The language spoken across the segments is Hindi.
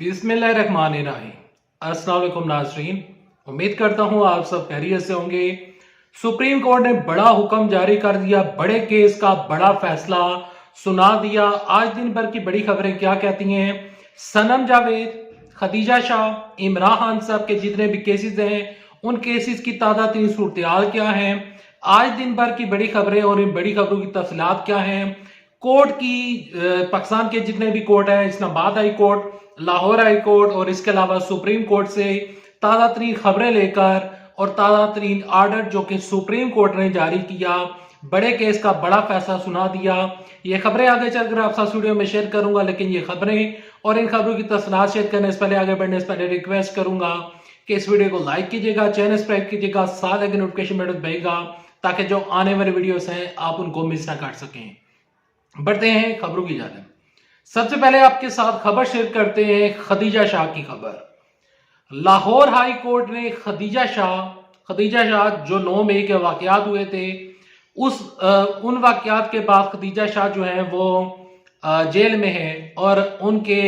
बिस्मिल्लाहिर्रहमानिर्रहीम। अस्सलाम वालेकुम नाज़रीन, उम्मीद करता हूं आप सब खैरियत से होंगे। सुप्रीम कोर्ट ने बड़ा हुक्म जारी कर दिया, बड़े केस का बड़ा फैसला सुना दिया। आज दिन भर की बड़ी खबरें क्या कहती हैं? सनम जावेद, खदीजा शाह, इमरान खान साहब के जितने भी केसेस हैं उन केसेस की ताज़ा तरीन सूरत क्या है, आज दिन भर की बड़ी खबरें और इन बड़ी खबरों की तफसीलात क्या हैं, कोर्ट की पाकिस्तान के जितने भी कोर्ट है, Islamabad high court, Lahore high court और इसके अलावा सुप्रीम कोर्ट से ताज़ा तरीन खबरें लेकर और ताज़ा तरीन आर्डर जो कि सुप्रीम कोर्ट ने जारी किया, बड़े केस का बड़ा फैसला सुना दिया। ये खबरें आगे चलकर आप साथ वीडियो में शेयर करूंगा, लेकिन ये खबरें और इन खबरों की तफसीलात शेयर करने से पहले, आगे बढ़ने से पहले रिक्वेस्ट करूंगा कि इस वीडियो को लाइक कीजिएगा, चैनल सब्सक्राइब कीजिएगा, साथ लगे नोटिफिकेशन बटन दबाइएगा ताकि जो आने वाले वीडियोस हैं आप उनको मिस ना कर सकें। बढ़ते हैं खबरों की जानिब। सबसे पहले आपके साथ खबर शेयर करते हैं खदीजा शाह की खबर। लाहौर हाई कोर्ट ने खदीजा शाह जो 9 मई के वाकयात हुए थे, उन वाकयात के बाद खदीजा शाह जो है वो जेल में है और उनके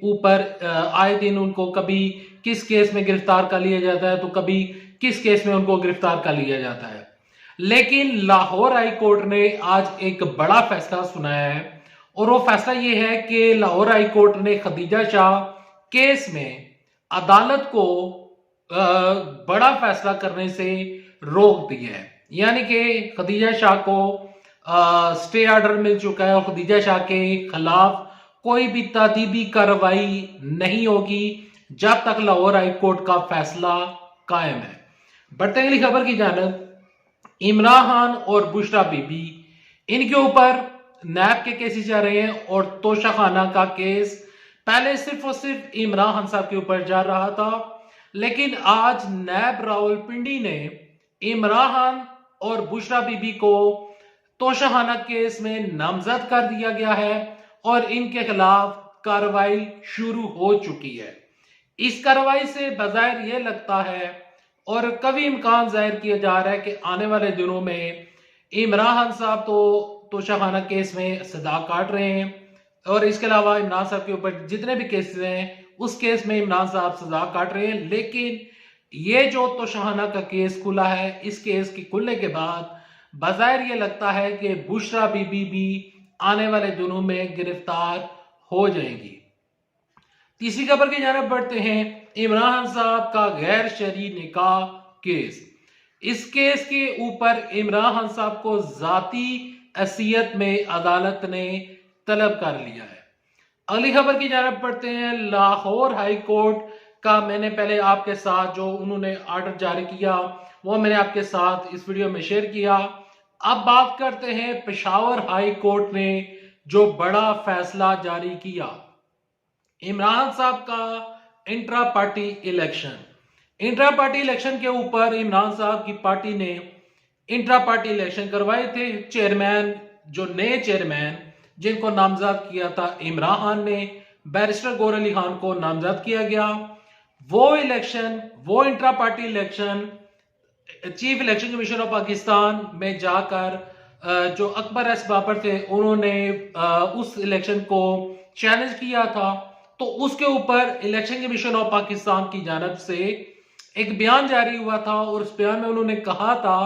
ऊपर आए दिन उनको कभी किस केस में गिरफ्तार कर लिया जाता है तो कभी किस केस में उनको गिरफ्तार कर लिया जाता है। लेकिन लाहौर हाई कोर्ट ने आज एक बड़ा फैसला सुनाया है और वो फैसला ये है कि लाहौर हाई कोर्ट ने खदीजा शाह केस में अदालत को बड़ा फैसला करने से रोक दिया है। यानी कि खदीजा शाह को स्टे ऑर्डर मिल चुका है और खदीजा शाह के खिलाफ कोई भी तादीबी कार्रवाई नहीं होगी जब तक लाहौर हाई कोर्ट का फैसला कायम है। बढ़ते अगली खबर की जानिब। इमरान खान और बुशरा बीबी, इनके ऊपर नैब के केसेस जा रहे हैं और तोशाखाना का केस पहले सिर्फ और सिर्फ इमरान खान साहब के ऊपर जा रहा था, लेकिन आज नैब रावलपिंडी ने इमरान खान और बुशरा बीबी को तोशाखाना केस में नामजद कर दिया गया है और इनके खिलाफ कार्रवाई शुरू हो चुकी है। इस कार्रवाई से बज़ाहिर यह लगता है और कभी इम्कान जाहिर किया जा रहा है कि आने वाले दिनों में इमरान खान साहब तो तोशाखाना केस में सजा काट रहे हैं और इसके अलावा इमरान साहब के ऊपर जितने भी केसेस हैं उस केस में इमरान साहब सजा काट रहे हैं। लेकिन ये जो तोशाखाना का केस खुला है, इस केस के खुलने के बाद बज़ाहिर ये लगता है कि बुशरा बीबी भी आने वाले दिनों में गिरफ्तार हो जाएंगी। तीसरी खबर की जानिब बढ़ते हैं। इमरान खान साहब का गैर शरई निकाह केस, इस केस के ऊपर इमरान खान साहब को जाती हैसियत में अदालत ने तलब कर लिया है। अगली खबर की जानिब बढ़ते हैं। लाहौर हाई कोर्ट का मैंने पहले आपके साथ जो उन्होंने ऑर्डर जारी किया वो मैंने आपके साथ इस वीडियो में शेयर किया। अब बात करते हैं पेशावर हाई कोर्ट ने जो बड़ा फैसला जारी किया। इमरान साहब का इंट्रा पार्टी इलेक्शन के ऊपर इमरान साहब की पार्टी ने इंट्रा पार्टी इलेक्शन करवाए थे। चेयरमैन, जो नए चेयरमैन जिनको नामजद किया था इमरान खान ने, बैरिस्टर गौहर अली खान को नामजद किया गया। वो intra party election chief election commission of Pakistan में जाकर जो अकबर एस बाबर थे उन्होंने उस इलेक्शन को चैलेंज किया था। तो उसके ऊपर इलेक्शन कमीशन ऑफ पाकिस्तान की जानब से एक बयान जारी हुआ था और उस बयान में उन्होंने कहा था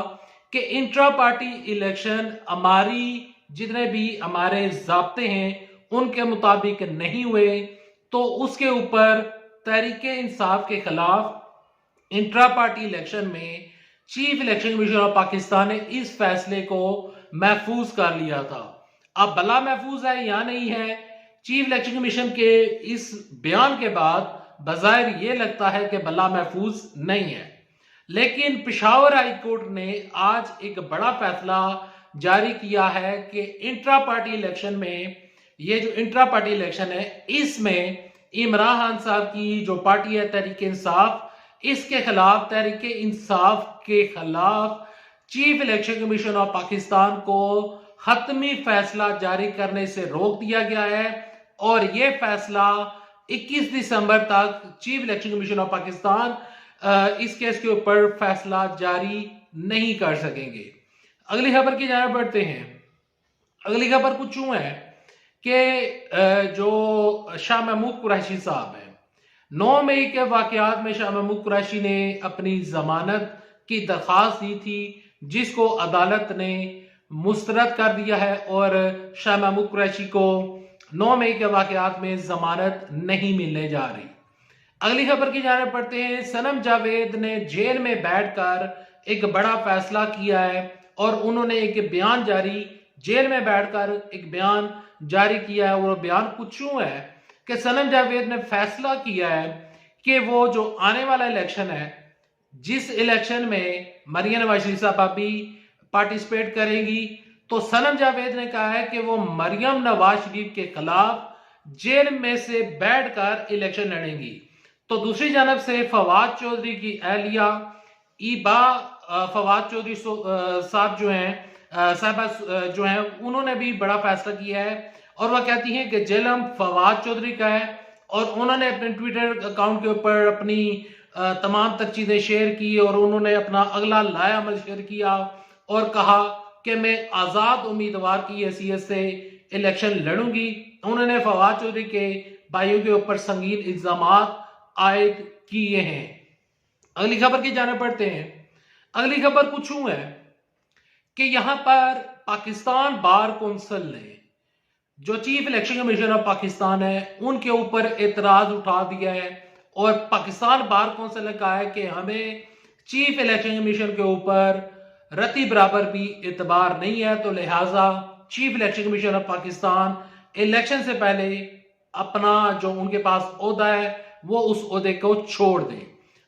कि इंट्रा पार्टी इलेक्शन हमारी जितने भी हमारे ज़ाब्ते हैं उनके मुताबिक नहीं हुए, तो उसके ऊपर तहरीके इंसाफ के खिलाफ इंट्रा पार्टी इलेक्शन में chief election commission of Pakistan ने इस फैसले को महफूज कर लिया था। अब भला महफूज है या नहीं है, चीफ इलेक्शन कमीशन के इस बयान के बाद बज़ाहिर ये लगता है कि भला महफूज नहीं है। लेकिन पेशावर हाई कोर्ट ने आज एक बड़ा फैसला जारी किया है कि इंट्रा पार्टी इलेक्शन में, ये जो इंट्रा पार्टी इलेक्शन है इसमें इमरान खान साहब की जो पार्टी है तहरीक इंसाफ, इसके खिलाफ, तहरीक इंसाफ के खिलाफ chief election commission of Pakistan को हतमी फैसला जारी करने से रोक दिया गया है और यह फैसला 21 दिसंबर तक chief election commission of Pakistan इस केस के ऊपर फैसला जारी नहीं कर सकेंगे। अगली खबर की जानिब बढ़ते हैं। अगली खबर कुछ यूं है कि जो शाह महमूद कुरैशी साहब हैं, 9 मई के वाकयात में शाह महमूद कुरैशी ने अपनी जमानत की दरख्वास्त दी थी, जिसको अदालत ने मुस्तरद कर दिया है और शाह महमूद कुरैशी को 9 मई के वाकयात में जमानत नहीं मिलने जा रही। अगली खबर की जाने पड़ते हैं। सनम जावेद ने जेल में बैठकर एक बड़ा फैसला किया है और उन्होंने एक बयान जारी जेल में बैठकर एक बयान जारी किया है। और बयान कुछ यूं है कि सनम जावेद ने फैसला किया है कि वो जो आने वाला इलेक्शन है, जिस इलेक्शन में मरियम नवाज शरीफ साहबा भी पार्टिसिपेट करेंगी, तो सनम जावेद ने कहा है कि वो मरियम नवाज शरीफ के खिलाफ जेल में से बैठकर इलेक्शन लड़ेंगी। तो दूसरी जानब से फवाद चौधरी की अहलिया ईबा फवाद चौधरी साहब जो हैं साहबा जो हैं, उन्होंने भी बड़ा फैसला किया है और वह कहती हैं कि जेलम फवाद चौधरी का है। और उन्होंने अपने ट्विटर अकाउंट के ऊपर अपनी तमाम तक चीजें शेयर की और उन्होंने अपना अगला लाया अमल शेयर किया और कहा कि मैं आजाद उम्मीदवार की हैसियत से इलेक्शन लड़ूंगी। उन्होंने फवाद चौधरी के भाइयों के ऊपर संगीन इल्जाम आयद किए हैं। अगली खबर की जाने पड़ते हैं। अगली खबर कुछ यूं है कि यहां पर पाकिस्तान बार कौंसिल ने जो chief election commission of Pakistan है उनके ऊपर एतराज उठा दिया है और पाकिस्तान बार कौंसिल ने कहा है कि हमें चीफ इलेक्शन कमीशन के ऊपर रत्ती बराबर भी एतबार नहीं है, तो लिहाजा chief election commission of Pakistan election से पहले अपना जो उनके पास ओहदा है वो उस ओहदे को छोड़ दें।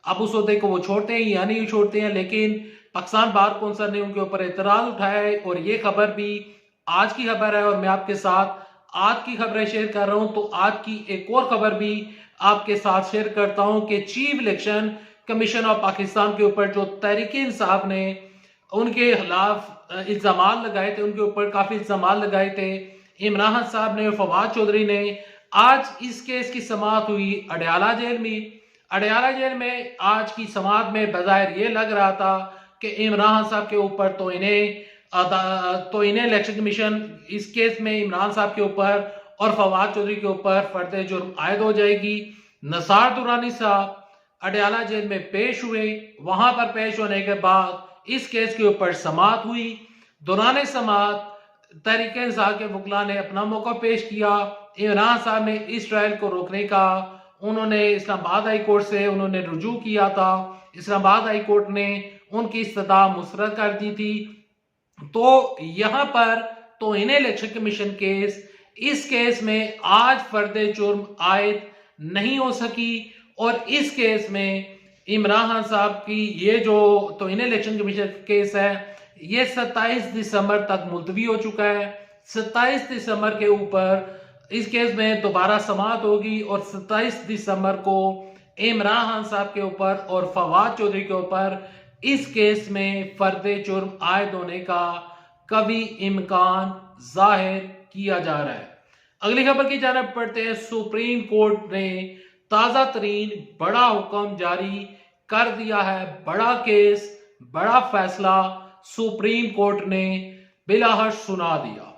अब उस ओहदे को वो छोड़ते हैं या नहीं छोड़ते हैं, लेकिन पाकिस्तान बार कौंसिल ने उनके ऊपर एतराज उठाया है। और ये खबर भी आज की खबर है और मैं आपके साथ आज की खबरें शेयर कर रहा हूं। तो आज की एक और खबर भी आपके साथ शेयर करता हूं कि chief election commission of Pakistan के ऊपर जो तहरीक इंसाफ ने उनके खिलाफ इल्जाम लगाए थे, उनके ऊपर काफी इल्जाम लगाए थे इमरान खान साहब ने और फवाद चौधरी ने। आज इस केस की समाअत हुई अडयाला जेल में। अडयाला जेल में आज की समाअत में बज़ाहिर ये लग रहा था कि इमरान खान साहब के ऊपर तो इन्हें इलेक्शन कमीशन इस केस में इमरान साहब के ऊपर और फवाद चौधरी के ऊपर फर्द जुर्म आयद हो जाएगी। नसार दुरानी साहब अडयाला जेल में पेश हुए। वहां पर पेश होने के बाद इस केस के ऊपर समाअत हुई। दौरान समाअत तहरीक इंसाफ के वकला ने अपना मौका पेश किया। इमरान साहब ने इस ट्रायल को रोकने का उन्होंने इस्लामाबाद हाई कोर्ट से उन्होंने रुजू किया था। इस्लामाबाद हाई कोर्ट ने उनकी इस्तदा मुस्तरद कर दी थी। तो यहां पर तो इन्हें इलेक्शन कमीशन केस इस केस में आज फर्द जुर्म आयद नहीं हो सकी और इस केस में इमरान खान साहब की ये जो तो इन्हें इलेक्शन कमीशन केस है ये 27 दिसंबर तक मुलतवी हो चुका है। 27 दिसंबर के ऊपर इस केस में दोबारा समाअत होगी और 27 दिसंबर को इमरान खान साहब के ऊपर और फवाद चौधरी के ऊपर इस केस में फर्द जुर्म आयद होने का कभी इम्कान जाहिर किया जा रहा है। अगली खबर की जानिब पढ़ते हैं। सुप्रीम कोर्ट ने ताजा तरीन बड़ा हुक्म जारी कर दिया है। बड़ा केस, बड़ा फैसला सुप्रीम कोर्ट ने बिलाहर्ज सुना दिया।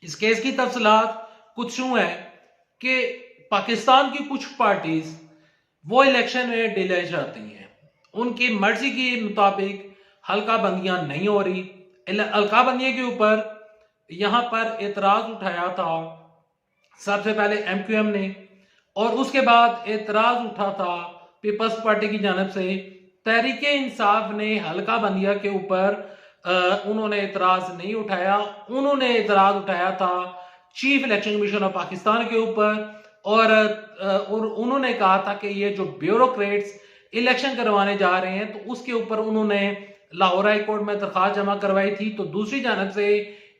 इस केस की तफसीलात कुछ यूं है कि पाकिस्तान की कुछ पार्टीज वो इलेक्शन में डिले चाहती हैं, उनकी मर्जी के मुताबिक हल्का बंदियां नहीं हो रही। हल्का बंदियों के ऊपर यहां पर एतराज उठाया था सबसे पहले MQM ने और उसके बाद एतराज उठा था पीपल्स पार्टी की जानब से। तहरीक इंसाफ ने हल्का बंदिया के ऊपर उन्होंने एतराज नहीं उठाया। उन्होंने एतराज उठाया था chief election commission of Pakistan के ऊपर और उन्होंने कहा था कि ये जो ब्यूरोक्रेट्स इलेक्शन करवाने जा रहे हैं तो उसके ऊपर उन्होंने लाहौर हाई कोर्ट में दरखास्त जमा करवाई थी। तो दूसरी जानब से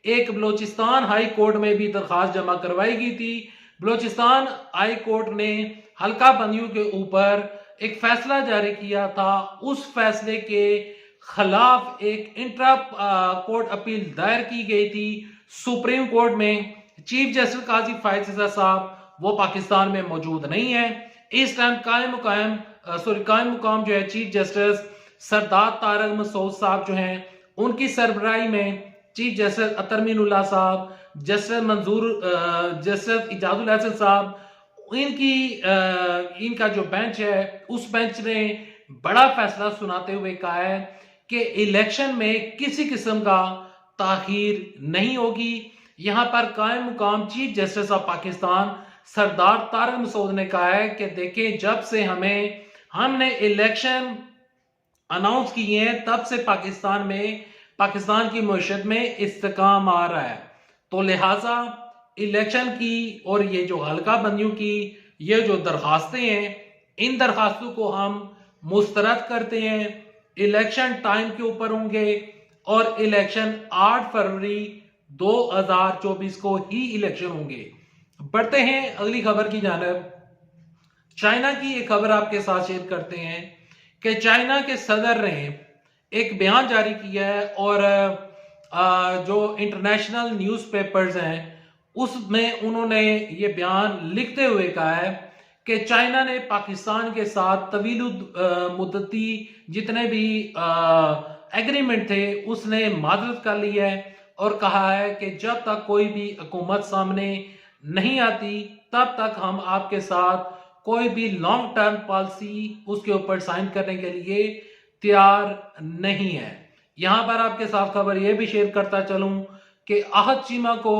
एक बलोचिस्तान हाई कोर्ट में भी दरखास्त जमा करवाई गई थी। बलोचिस्तान हाई कोर्ट ने हल्का बंदियों के ऊपर एक फैसला जारी किया था। उस फैसले के खिलाफ एक इंट्रा कोर्ट अपील दायर की गई थी सुप्रीम कोर्ट में। चीफ जस्टिस काजी फायद साहब वो पाकिस्तान में मौजूद नहीं है इस टाइम। कायम मुकाम जो है चीफ जस्टिस सरदार तारक मसूद साहब जो हैं उनकी सरबराही में चीफ जस्टिस अतर मीनुल्लाह साहब, जस्टिस मंजूर, जस्टिस इजाजुल हसन साहब, इनका जो बेंच है, उस बेंच ने बड़ा फैसला सुनाते हुए कहा है कि इलेक्शन में किसी किस्म का ताखीर नहीं होगी। यहां पर कायम मुकाम चीफ जस्टिस ऑफ पाकिस्तान सरदार तारक मसूद ने कहा है कि देखें, जब से हमने इलेक्शन अनाउंस किए हैं, तब से पाकिस्तान की मईशत में इस्तेकाम आ रहा है। तो लिहाजा इलेक्शन की और ये जो हल्का बंदियों की ये जो दरखास्तें हैं, इन दरखास्तों को हम मुस्तरद करते हैं। इलेक्शन टाइम के ऊपर होंगे और इलेक्शन 8 फरवरी 2024 को ही इलेक्शन होंगे। बढ़ते हैं अगली खबर की जानब। चाइना की एक खबर आपके साथ शेयर करते हैं कि चाइना के सदर ने एक बयान जारी किया है और जो इंटरनेशनल न्यूज़पेपर्स हैं उसमें उन्होंने ये बयान लिखते हुए कहा है कि चाइना ने पाकिस्तान के साथ तवील मुद्दती जितने भी एग्रीमेंट थे उसने मादरत कर ली है और कहा है कि जब तक कोई भी हुकूमत सामने नहीं आती तब तक हम आपके साथ कोई भी लॉन्ग टर्म पॉलिसी उसके ऊपर साइन करने के लिए तैयार नहीं है। यहां पर आपके साथ खबर यह भी शेयर करता चलूं कि आहद चीमा को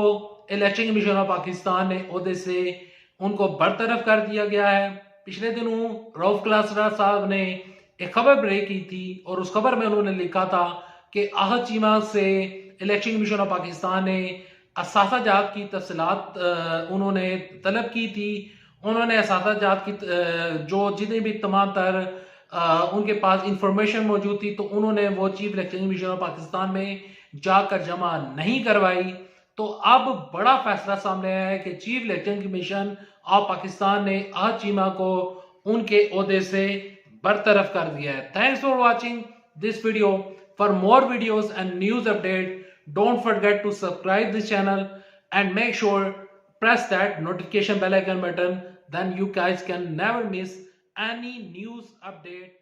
इलेक्शन कमीशन ऑफ पाकिस्तान ने ओहदे से उनको बरतरफ कर दिया गया है। पिछले दिनों रऊफ क्लासरा साहब ने एक खबर ब्रेक की थी और उस खबर में उन्होंने लिखा था कि आहद चीमा से इलेक्शन कमीशन ऑफ पाकिस्तान ने असासाजात की तफसीलात उन्होंने तलब की थी। उन्होंने असासाजात की जो जितने भी तमाम तर उनके पास इंफॉर्मेशन मौजूद थी तो उन्होंने वो chief election commission of Pakistan में जाकर जमा नहीं करवाई। तो अब बड़ा फैसला सामने आया है कि chief election commission of Pakistan ने आहद चीमा को उनके ओहदे से बरतरफ कर दिया है। Thanks for watching this video. For more videos and news update don't forget to subscribe this channel and make sure press that notification bell icon button, then you guys can never miss any news update